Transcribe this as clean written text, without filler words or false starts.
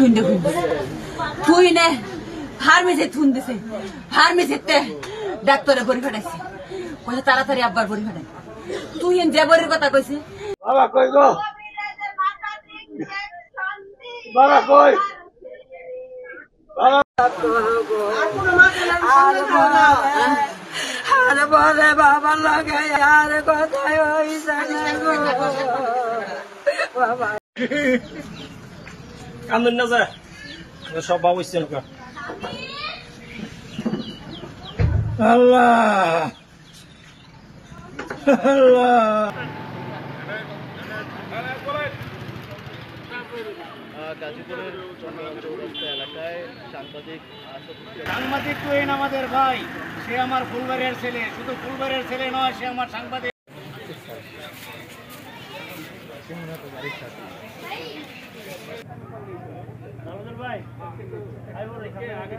তুই দেখুন তুই নে ফার্মেসি থুন দিছে ফার্মেসিতে ডাক্তারে বড়ি ফাটাইছে কইছে তাড়াতাড়ি আব্বার বড়ি ফাটাই তুই যে বড়ির কথা কইছে বাবা কই গো বাবা কই আরে বলে বাবা লাগে আর কোথায় হইছে বাবা কান্দন না যা সব বাবু ইচ্ছেন আল্লাহ আল্লাহ গাজীপুরের চৌরাস্তা এলাকায় সাংবাদিক তুইন আমাদের ভাই সে আমার ফুলবাড়ির ছেলে শুধু ফুলবাড়ির ছেলে নয় সে আমার সাংবাদিক ভাই আগে